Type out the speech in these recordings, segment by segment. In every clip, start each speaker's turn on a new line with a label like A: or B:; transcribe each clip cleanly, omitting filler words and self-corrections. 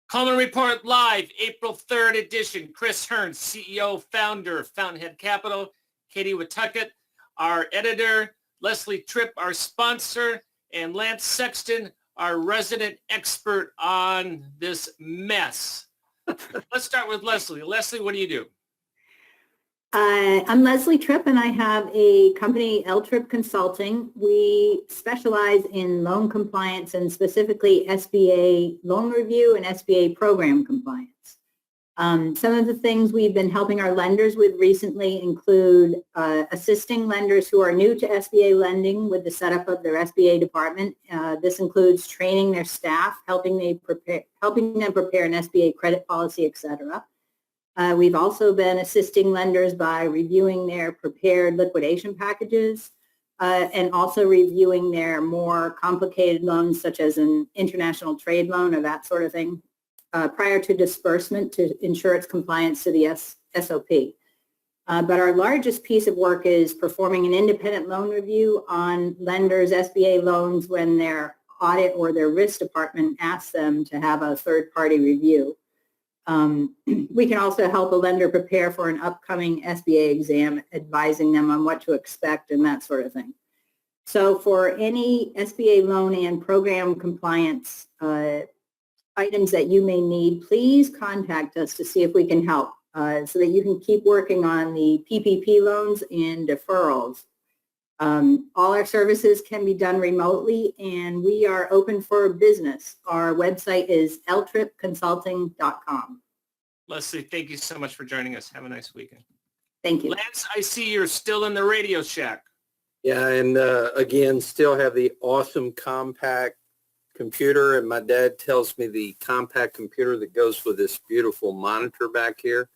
A: Coleman Report Live, April 3rd edition. Chris Hearn, CEO, founder of Fountainhead Capital. Katie Watuckett, our editor. Leslie Tripp, our sponsor. And Lance Sexton, our resident expert on this mess. Let's start with Leslie. Leslie, what do you do?
B: I'm Leslie Tripp, and I have a company, L-Tripp Consulting. We specialize in loan compliance and specifically SBA loan review and SBA program compliance. Some of the things we've been helping our lenders with recently include assisting lenders who are new to SBA lending with the setup of their SBA department. This includes training their staff, helping them prepare an SBA credit policy, etc. We've also been assisting lenders by reviewing their prepared liquidation packages and also reviewing their more complicated loans, such as an international trade loan or that sort of thing, prior to disbursement to ensure its compliance to the SOP. But our largest piece of work is performing an independent loan review on lenders' SBA loans when their audit or their risk department asks them to have a third-party review. We can also help a lender prepare for an upcoming SBA exam, advising them on what to expect and that sort of thing. So for any SBA loan and program compliance items that you may need, please contact us to see if we can help so that you can keep working on the PPP loans and deferrals. All our services can be done remotely, and we are open for business. Our website is ltrippconsulting.com.
A: Leslie, thank you so much for joining us. Have a nice weekend.
B: Thank you.
A: Lance, I see you're still in the Radio Shack.
C: Yeah, and again, still have the awesome compact computer, and my dad tells me the compact computer that goes with this beautiful monitor back here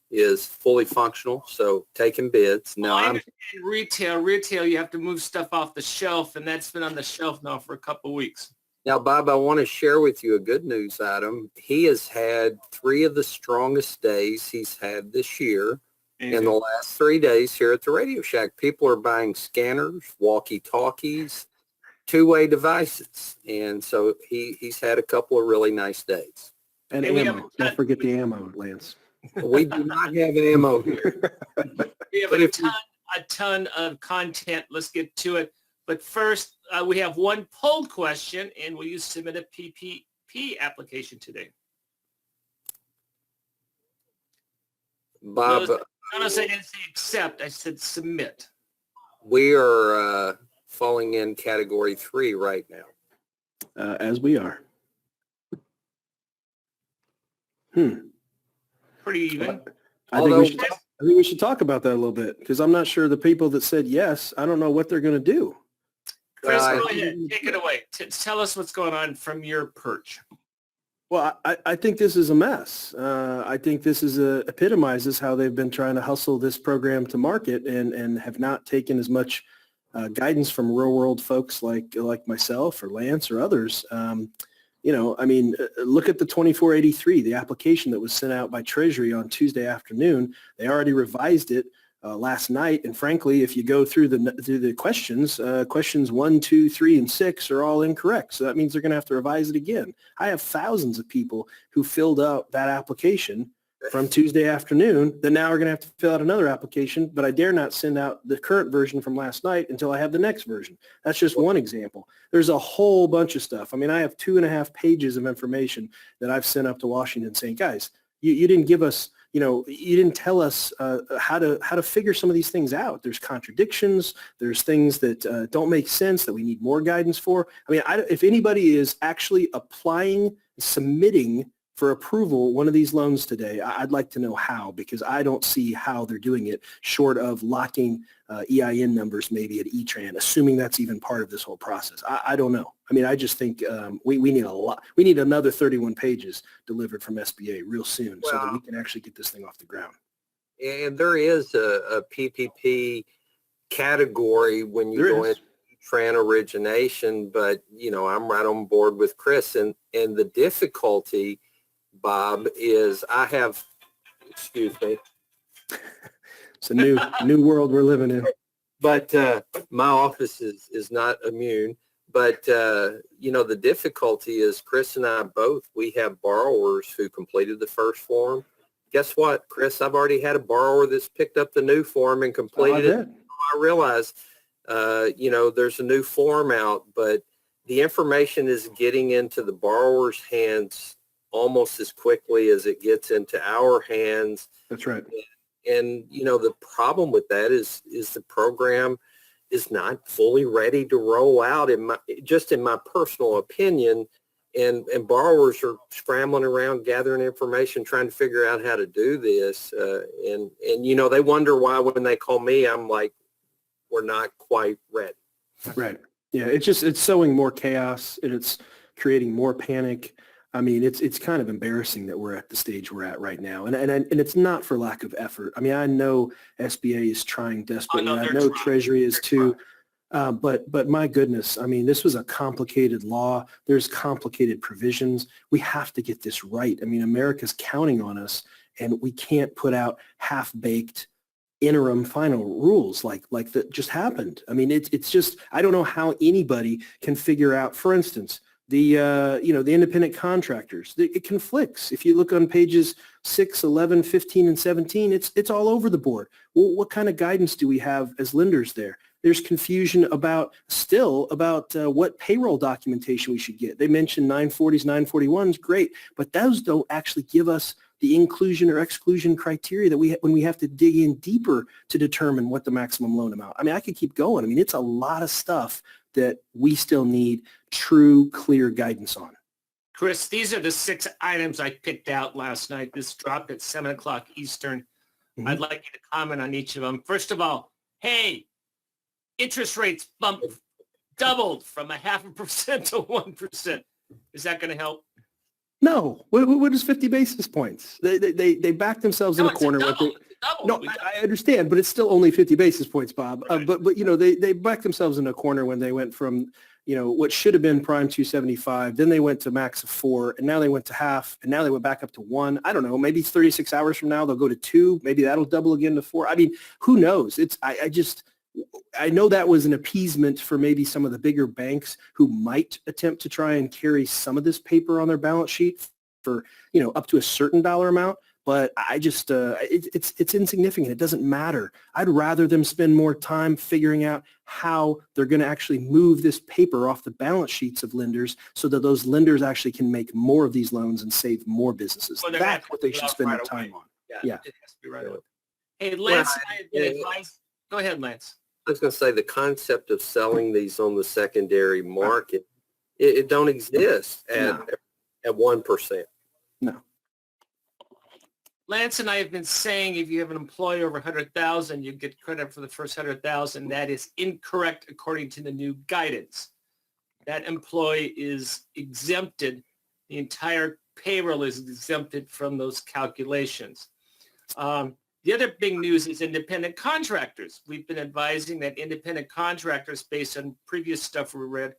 C: is fully functional, so taking bids. Now
A: I understand retail, you have to move stuff off the shelf, and that's been on the shelf now for a couple of weeks.
C: Now, Bob, I want to share with you a good news item. He has had 3 of the strongest days he's had this year. In the last 3 days here at the Radio Shack. People are buying scanners, walkie-talkies, two-way devices, and so he's had a couple of really nice days.
D: And ammo. Don't forget the ammo, Lance.
C: We do not have ammo here.
A: We have a ton of content. Let's get to it. But first, we have one poll question, and will you submit a PPP application today?
C: Bob,
A: Notice I didn't say accept. I said submit.
C: we are falling in category 3 right now.
D: As we are.
A: Pretty even.
D: I think we should talk about that a little bit, because I'm not sure the people that said yes, I don't know what they're going to do.
A: Chris, go ahead. Take it away. Tell us what's going on from your perch.
D: Well, I think this is a mess. I think this is epitomizes how they've been trying to hustle this program to market and have not taken as much guidance from real world folks like myself or Lance or others. Look at the 2483, the application that was sent out by Treasury on Tuesday afternoon. They already revised it last night, and frankly, if you go through the questions, questions 1, 2, 3, and 6 are all incorrect. So that means they're going to have to revise it again. I have thousands of people who filled out that application from Tuesday afternoon that now are going to have to fill out another application, but I dare not send out the current version from last night until I have the next version. That's just one example. There's a whole bunch of stuff. I mean, I have 2.5 pages of information that I've sent up to Washington saying, guys, you didn't give us, you didn't tell us how to figure some of these things out. There's contradictions. There's things that don't make sense that we need more guidance for. I mean, if anybody is actually applying, submitting for approval one of these loans today, I'd like to know how, because I don't see how they're doing it short of locking EIN numbers maybe at E-Tran, assuming that's even part of this whole process. I don't know. I mean, I just think we need a lot. We need another 31 pages delivered from SBA real soon so that we can actually get this thing off the ground.
C: And there is a PPP category when you go into E-Tran origination, but, I'm right on board with Chris. And the difficulty, Bob, is excuse me.
D: It's a new world we're living in.
C: But my office is not immune. But, the difficulty is Chris and I both, we have borrowers who completed the first form. Guess what, Chris? I've already had a borrower that's picked up the new form and completed it. I realize, there's a new form out, but the information is getting into the borrower's hands almost as quickly as it gets into our hands.
D: That's right.
C: And the problem with that is the program is not fully ready to roll out, in my personal opinion, and borrowers are scrambling around gathering information, trying to figure out how to do this. And they wonder why when they call me, I'm like, we're not quite ready.
D: Right. Yeah. It's sowing more chaos and it's creating more panic. I mean, it's kind of embarrassing that we're at the stage we're at right now. And it's not for lack of effort. I mean, I know SBA is trying desperately. I know Treasury is too. But my goodness, I mean, this was a complicated law. There's complicated provisions. We have to get this right. I mean, America's counting on us, and we can't put out half-baked interim final rules like that just happened. I mean, it's just, I don't know how anybody can figure out, for instance, the independent contractors. It conflicts. If you look on pages 6, 11, 15, and 17, it's all over the board. Well, what kind of guidance do we have as lenders there? There's confusion about what payroll documentation we should get. They mentioned 940s, 941s, great, but those don't actually give us the inclusion or exclusion criteria that when we have to dig in deeper to determine what the maximum loan amount. I mean, I could keep going. I mean, it's a lot of stuff that we still need true, clear guidance on.
A: Chris, these are the 6 items I picked out last night. This dropped at 7 o'clock Eastern.
D: Mm-hmm.
A: I'd like you to comment on each of them. First of all, hey, interest rates doubled from 0.5% to 1%. Is that going to help?
D: No. What is 50 basis points? They backed themselves in a corner. No, I understand, but it's still only 50 basis points, Bob. Right. But they backed themselves in a corner when they went from what should have been prime 275. Then they went to max of 4, and now they went to half, and now they went back up to 1. I don't know. Maybe 36 hours from now they'll go to 2. Maybe that'll double again to 4. I mean, who knows? I know that was an appeasement for maybe some of the bigger banks who might attempt to try and carry some of this paper on their balance sheet for, up to a certain dollar amount. But I just, it's insignificant. It doesn't matter. I'd rather them spend more time figuring out how they're going to actually move this paper off the balance sheets of lenders so that those lenders actually can make more of these loans and save more businesses.
A: Well,
D: that's what they should spend their time on. Yeah.
A: It has to be right away. Hey, Lance, go ahead, Lance.
C: I was going to say the concept of selling these on the secondary market, it don't exist at 1%.
D: No.
A: Lance and I have been saying if you have an employee over 100,000, you get credit for the first 100,000. That is incorrect according to the new guidance. That employee is exempted. The entire payroll is exempted from those calculations. The other big news is independent contractors. We've been advising that independent contractors, based on previous stuff we read,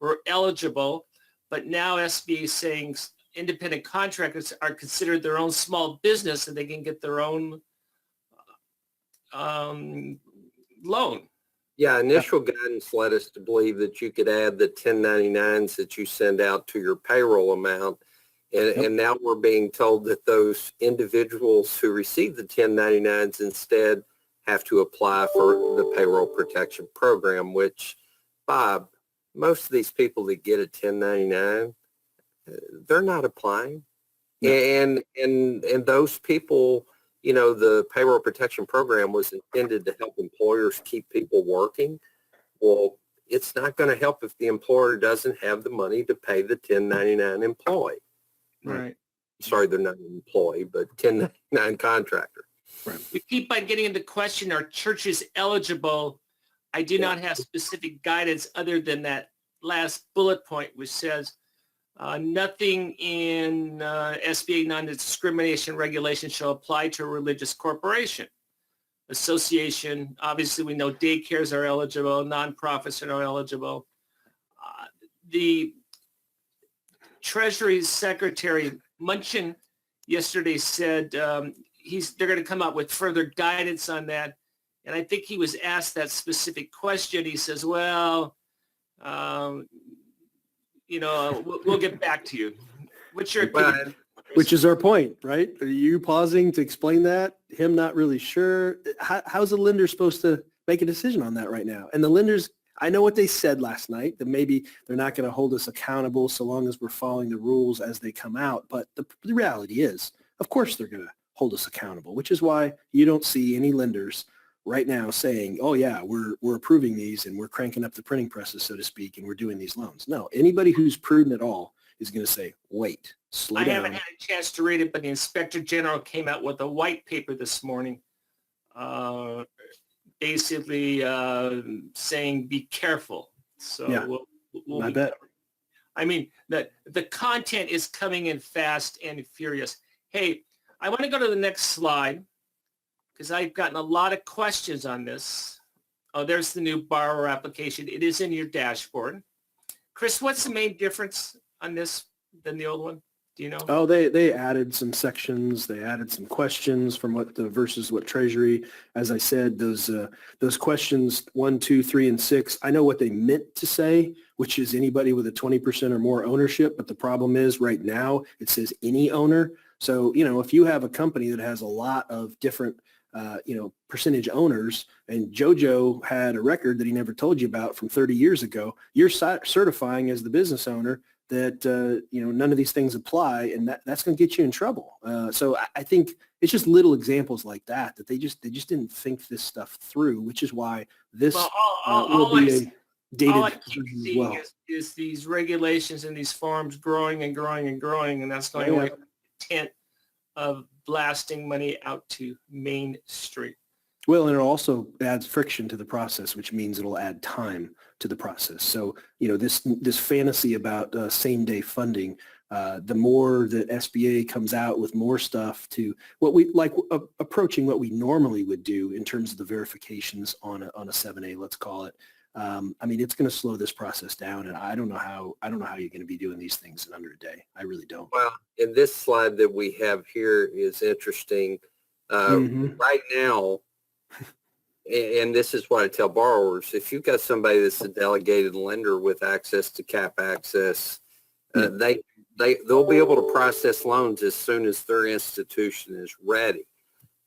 A: were eligible, but now SBA is saying independent contractors are considered their own small business and they can get their own loan.
C: Yeah, initial guidance led us to believe that you could add the 1099s that you send out to your payroll amount. And now we're being told that those individuals who receive the 1099s instead have to apply for the payroll protection program, which, Bob, most of these people that get a 1099, they're not applying. No. And those people, the payroll protection program was intended to help employers keep people working. Well, it's not going to help if the employer doesn't have the money to pay the 1099 employee.
A: Right.
C: Sorry, they're not an employee, but 1099 contractor.
A: Right. We keep on getting into question, are churches eligible? I do not have specific guidance other than that last bullet point, which says nothing in SBA non-discrimination regulation shall apply to a religious corporation. Association, obviously we know daycares are eligible, nonprofits are eligible. The Treasury Secretary Munchin yesterday said they're going to come out with further guidance on that. And I think he was asked that specific question. He says, well, We'll get back to you. What's your opinion?
D: Which is our point, right? Are you pausing to explain that? Him not really sure? How's a lender supposed to make a decision on that right now? And the lenders, I know what they said last night, that maybe they're not going to hold us accountable so long as we're following the rules as they come out. But the reality is, of course, they're going to hold us accountable, which is why you don't see any lenders right now saying, oh, yeah, we're approving these and we're cranking up the printing presses, so to speak, and we're doing these loans. No, anybody who's prudent at all is going to say, wait, slow down.
A: I haven't had a chance to read it, but the Inspector General came out with a white paper this morning, basically saying be careful. So
D: yeah,
A: we'll
D: I bet.
A: I mean, the content is coming in fast and furious. Hey, I want to go to the next slide because I've gotten a lot of questions on this. Oh, there's the new borrower application. It is in your dashboard. Chris, what's the main difference on this than the old one? Do you know?
D: Oh, they added some sections. They added some questions from versus what Treasury. As I said, those questions 1, 2, 3, and 6. I know what they meant to say, which is anybody with a 20% or more ownership. But the problem is right now it says any owner. So if you have a company that has a lot of different percentage owners, and JoJo had a record that he never told you about from 30 years ago, you're certifying as the business owner that, none of these things apply, and that's going to get you in trouble. So I think it's just little examples like that they just didn't think this stuff through, which is why this will be a dated
A: all I keep
D: version as
A: seeing
D: well.
A: is these regulations and these forms growing and growing and growing, and that's going away with the intent of blasting money out to Main Street.
D: Well, and it also adds friction to the process, which means it'll add time to the process. So, this fantasy about same-day funding, the more that SBA comes out with more stuff to what we like approaching what we normally would do in terms of the verifications on a 7A, let's call it. It's going to slow this process down, and I don't know how you're going to be doing these things in under a day. I really don't.
C: Well, and this slide that we have here is interesting. Right now, and this is what I tell borrowers, if you've got somebody that's a delegated lender with access to cap access, they'll be able to process loans as soon as their institution is ready.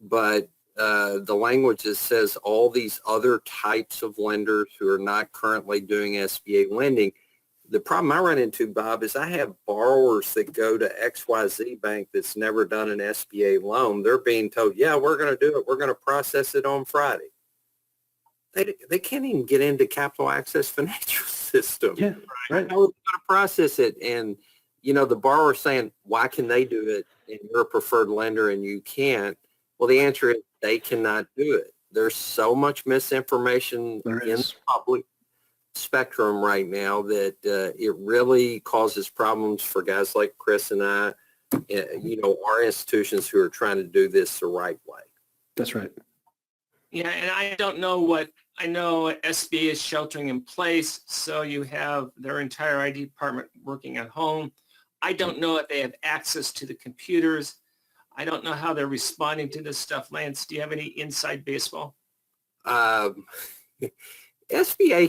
C: But the language that says all these other types of lenders who are not currently doing SBA lending, the problem I run into, Bob, is I have borrowers that go to XYZ Bank that's never done an SBA loan. They're being told, yeah, we're going to do it. We're going to process it on Friday. They can't even get into Capital Access Financial System.
D: Yeah, right.
C: How are they going to process it? And, the borrower saying, why can they do it and you're a preferred lender and you can't? Well, the answer is they cannot do it. There's so much misinformation in the public spectrum right now that it really causes problems for guys like Chris and I, our institutions who are trying to do this the right way.
D: That's right.
A: Yeah, and I know SBA is sheltering in place, so you have their entire ID department working at home. I don't know if they have access to the computers. I don't know how they're responding to this stuff. Lance, do you have any inside baseball?
C: SBA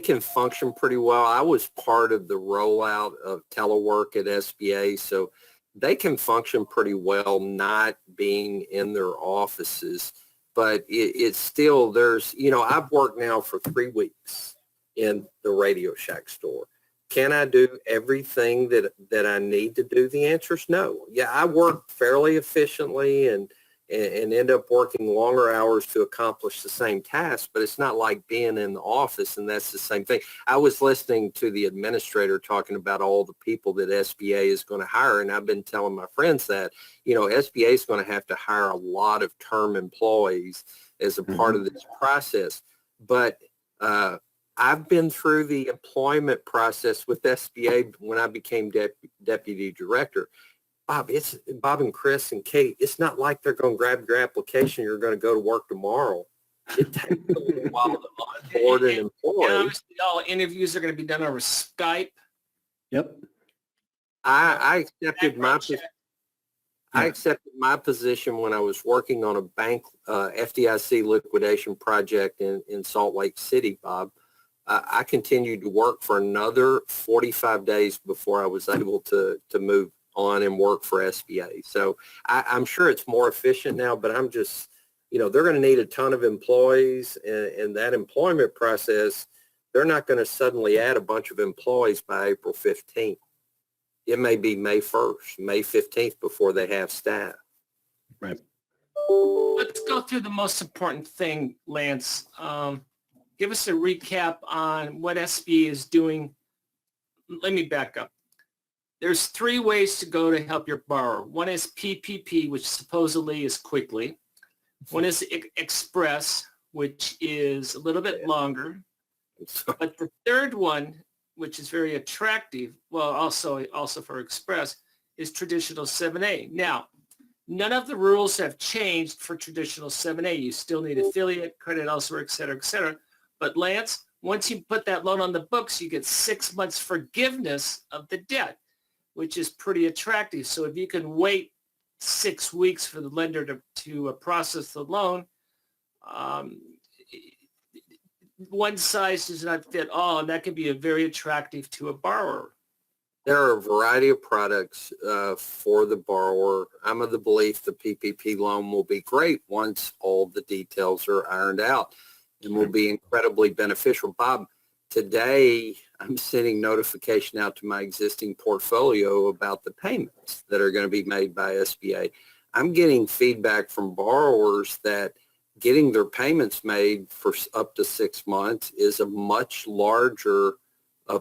C: can function pretty well. I was part of the rollout of telework at SBA, so they can function pretty well not being in their offices. But it's still, I've worked now for 3 weeks in the Radio Shack store. Can I do everything that I need to do? The answer is no. Yeah, I work fairly efficiently and end up working longer hours to accomplish the same task, but it's not like being in the office, and that's the same thing. I was listening to the administrator talking about all the people that SBA is going to hire, and I've been telling my friends that, SBA is going to have to hire a lot of term employees as a part of this process. But I've been through the employment process with SBA when I became deputy director. Bob and Chris and Kate, it's not like they're going to grab your application. You're going to go to work tomorrow. It takes a little while to onboard an employee.
A: And obviously all interviews are going to be done over Skype.
D: Yep.
C: I accepted my position when I was working on a bank FDIC liquidation project in Salt Lake City, Bob. I continued to work for another 45 days before I was able to move on and work for SBA. So I'm sure it's more efficient now, but I'm just, they're going to need a ton of employees, and that employment process, they're not going to suddenly add a bunch of employees by April 15th. It may be May 1st, May 15th before they have staff.
D: Right.
A: Let's go through the most important thing, Lance. Give us a recap on what SBA is doing. Let me back up. There's 3 ways to go to help your borrower. One is PPP, which supposedly is quickly. One is Express, which is a little bit longer. But the third one, which is very attractive, well, also for Express, is traditional 7A. Now, none of the rules have changed for traditional 7A. You still need affiliate, credit elsewhere, et cetera, et cetera. But Lance, once you put that loan on the books, you get 6 months forgiveness of the debt, which is pretty attractive. So if you can wait 6 weeks for the lender to process the loan, one size does not fit all, and that can be very attractive to a borrower.
C: There are a variety of products for the borrower. I'm of the belief the PPP loan will be great once all the details are ironed out, and will be incredibly beneficial. Bob, today I'm sending notification out to my existing portfolio about the payments that are going to be made by SBA. I'm getting feedback from borrowers that getting their payments made for up to 6 months is a much larger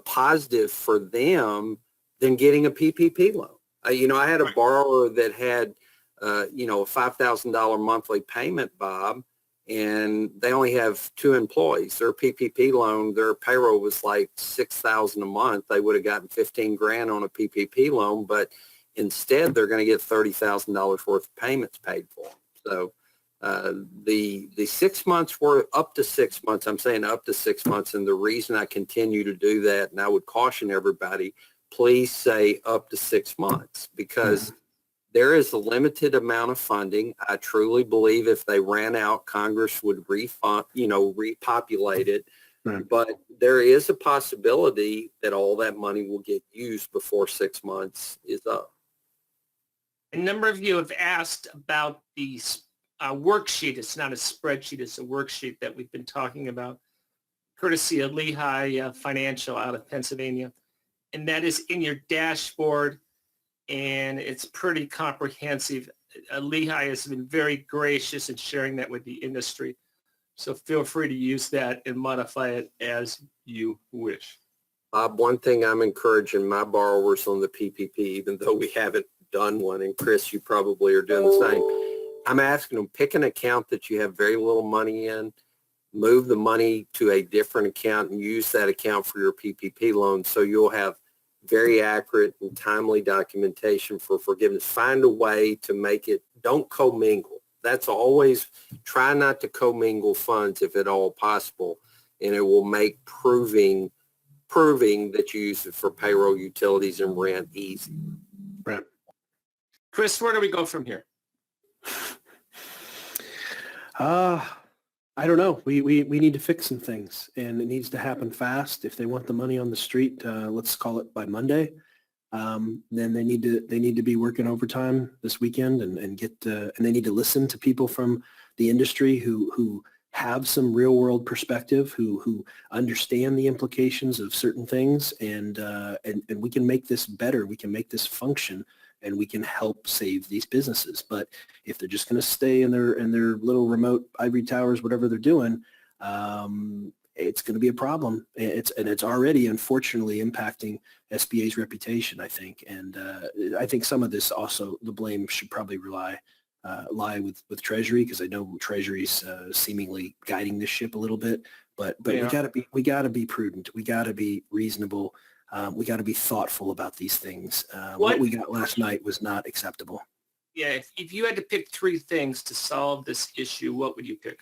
C: positive for them than getting a PPP loan. I had a borrower that had, a $5,000 monthly payment, Bob, and they only have 2 employees. Their PPP loan, their payroll was like $6,000 a month. They would have gotten $15,000 on a PPP loan, but instead they're going to get $30,000 worth of payments paid for them. So the 6 months were up to 6 months. I'm saying up to 6 months. And the reason I continue to do that, and I would caution everybody, please say up to 6 months, because there is a limited amount of funding. I truly believe if they ran out, Congress would repopulate it.
D: Right.
C: But there is a possibility that all that money will get used before 6 months is up.
A: A number of you have asked about the worksheet. It's not a spreadsheet. It's a worksheet that we've been talking about, courtesy of Lehigh Financial out of Pennsylvania. And that is in your dashboard, and it's pretty comprehensive. Lehigh has been very gracious in sharing that with the industry. So feel free to use that and modify it as you wish.
C: Bob, one thing I'm encouraging my borrowers on the PPP, even though we haven't done one, and Chris, you probably are doing the same, I'm asking them, pick an account that you have very little money in, move the money to a different account and use that account for your PPP loan, so you'll have very accurate and timely documentation for forgiveness. Find a way to make it, don't commingle. That's always, try not to commingle funds if at all possible, and it will make proving that you use it for payroll, utilities, and rent easy.
D: Right.
A: Chris, where do we go from here?
D: I don't know. We need to fix some things, and it needs to happen fast. If they want the money on the street, let's call it by Monday. Then they need to be working overtime this weekend and they need to listen to people from the industry who have some real world perspective, who understand the implications of certain things, and we can make this better. We can make this function, and we can help save these businesses. But if they're just going to stay in their little remote ivory towers, whatever they're doing, it's going to be a problem. It's already unfortunately impacting SBA's reputation, I think. And I think some of this also, the blame should probably lie with Treasury, because I know Treasury's seemingly guiding this ship a little bit. But
A: Yeah.
D: we gotta be prudent. We gotta be reasonable. We got to be thoughtful about these things. What we got last night was not acceptable.
A: Yeah, if you had to pick 3 things to solve this issue, what would you pick?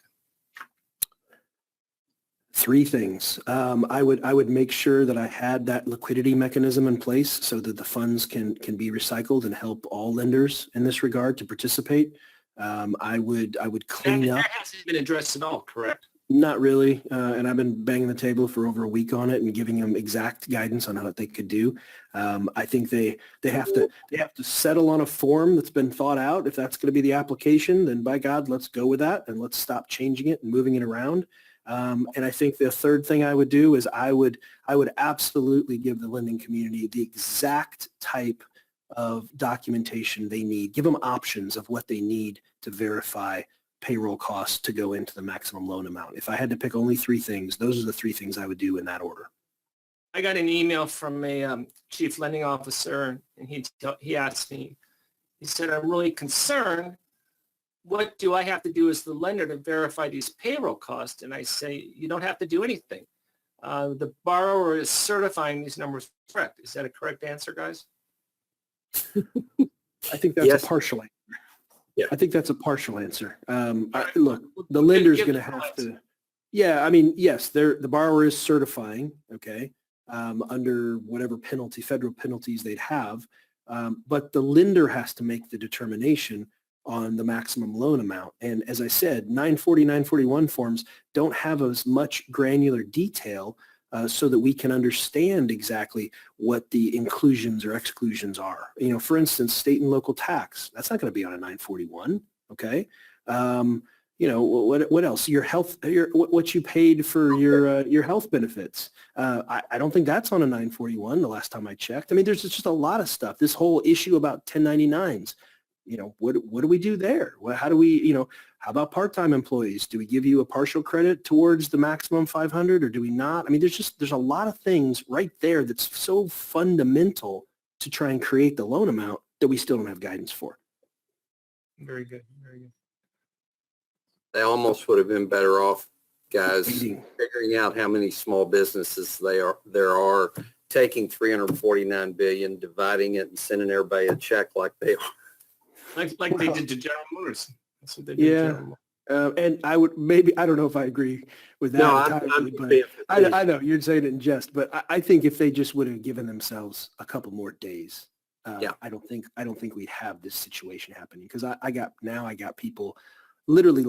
D: 3 things. I would make sure that I had that liquidity mechanism in place so that the funds can be recycled and help all lenders in this regard to participate. I would clean up.
A: That hasn't been addressed at all, correct?
D: Not really, and I've been banging the table for over a week on it and giving them exact guidance on what they could do. I think they have to settle on a form that's been thought out. If that's going to be the application, then by God, let's go with that and let's stop changing it and moving it around. And I think the third thing I would do is I would absolutely give the lending community the exact type of documentation they need. Give them options of what they need to verify payroll costs to go into the maximum loan amount. If I had to pick only three things, those are the three things I would do in that order.
A: I got an email from a chief lending officer, and he asked me, he said, I'm really concerned. What do I have to do as the lender to verify these payroll costs? And I say, you don't have to do anything. The borrower is certifying these numbers correct. Is that a correct answer, guys?
D: I think that's
C: Yes.
D: a partial answer.
C: Yeah.
D: I think that's a partial answer.
A: Right.
D: Look, the
A: We'll
D: lender's
A: give
D: going to
A: the
D: have
A: clients.
D: to, yeah, I mean, yes, the borrower is certifying, okay, under whatever federal penalties they'd have. But the lender has to make the determination on the maximum loan amount. And as I said, 940, 941 forms don't have as much granular detail so that we can understand exactly what the inclusions or exclusions are. You know, for instance, state and local tax, that's not going to be on a 941, okay? You know, what else? Your health, what you paid for your health benefits. I don't think that's on a 941 the last time I checked. I mean, there's just a lot of stuff. This whole issue about 1099s, you know, what do we do there? How do we, you know, how about part-time employees? Do we give you a partial credit towards the maximum 500 or do we not? I mean, there's a lot of things right there that's so fundamental to try and create the loan amount that we still don't have guidance for.
A: Very good. Very good.
C: They almost would have been better off, guys,
D: Waiting.
C: figuring out how many small businesses there are, taking 349 billion, dividing it and sending everybody a check like they are.
A: Like they did to General Motors. That's what they did.
D: Yeah.
A: To General Motors.
D: And I would I don't know if I agree with that
C: No,
D: entirely, but
C: being facetious.
D: I know you're saying it in jest, but I think if they just would have given themselves a couple more days,
C: Yeah.
D: I don't think we'd have this situation happening because I got people literally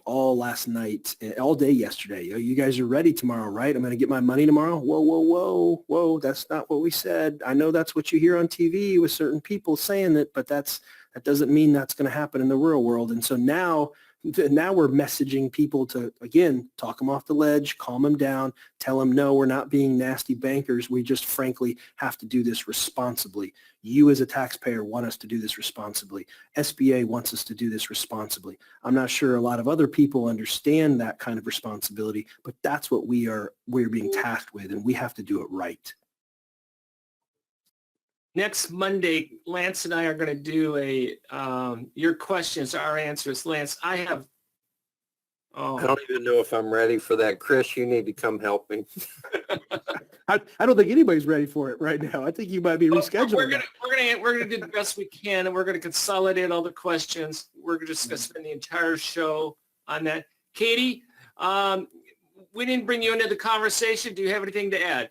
D: all day yesterday. Oh, you guys are ready tomorrow, right? I'm going to get my money tomorrow. Whoa. That's not what we said. I know that's what you hear on TV with certain people saying it, but that doesn't mean that's going to happen in the real world. And so now we're messaging people to, again, talk them off the ledge, calm them down, tell them, no, we're not being nasty bankers. We just frankly have to do this responsibly. You as a taxpayer want us to do this responsibly. SBA wants us to do this responsibly. I'm not sure a lot of other people understand that kind of responsibility, but that's what we're being tasked with, and we have to do it right.
A: Next Monday, Lance and I are going to do your questions, our answers. Lance, I
C: don't even know if I'm ready for that. Chris, you need to come help me.
D: I don't think anybody's ready for it right now. I think you might be rescheduling.
A: We're gonna do the best we can, and we're gonna consolidate all the questions. We're just gonna spend the entire show on that. Katie, we didn't bring you into the conversation. Do you have anything to add?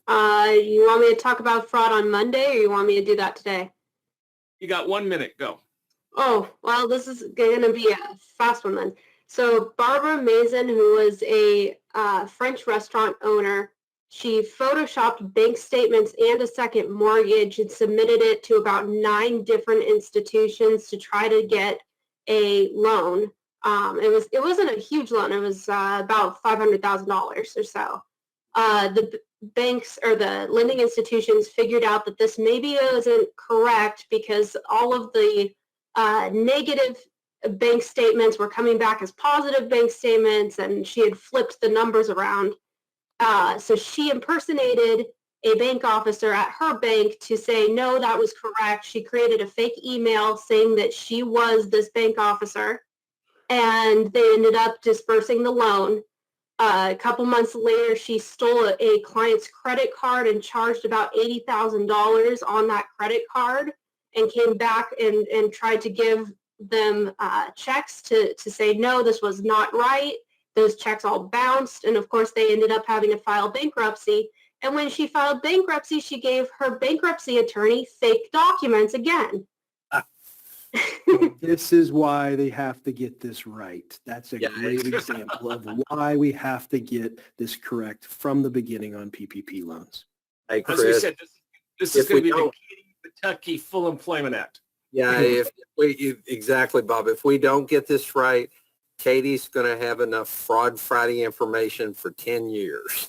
E: You want me to talk about fraud on Monday, or you want me to do that today?
A: You got 1 minute. Go.
E: Oh, well, this is going to be a fast one then. So Barbara Mason, who was a French restaurant owner, she photoshopped bank statements and a second mortgage and submitted it to about 9 different institutions to try to get a loan. It wasn't a huge loan. It was about $500,000 or so. The banks or the lending institutions figured out that this maybe isn't correct because all of the negative bank statements were coming back as positive bank statements, and she had flipped the numbers around. So she impersonated a bank officer at her bank to say, no, that was correct. She created a fake email saying that she was this bank officer, and they ended up dispersing the loan. A couple months later, she stole a client's credit card and charged about $80,000 on that credit card, and came back and tried to give them checks to say, no, this was not right. Those checks all bounced. And of course, they ended up having to file bankruptcy. And when she filed bankruptcy, she gave her bankruptcy attorney fake documents again.
D: This is why they have to get this right. That's a
C: Yeah,
D: great example of why we have to get this correct from the beginning on PPP loans.
C: Hey,
A: As we
C: Chris,
A: said, this is
C: if
A: going to
C: we
A: be the
C: don't-
A: Katie Kentucky Full Employment Act.
C: yeah, exactly, Bob. If we don't get this right, Katie's going to have enough Fraud Friday information for 10 years.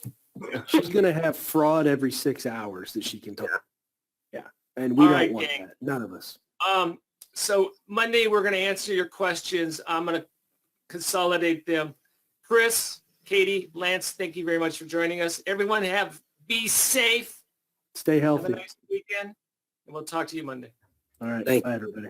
D: She's going to have fraud every 6 hours that she can talk. Yeah. And we
A: All
D: don't
A: right,
D: want
A: gang.
D: that. None of us.
A: So Monday, we're going to answer your questions. I'm going to consolidate them. Chris, Katie, Lance, thank you very much for joining us. Everyone be safe.
D: Stay
A: Have a
D: healthy.
A: nice weekend. And we'll talk to you Monday.
D: All right.
C: Thank
D: Bye, everybody.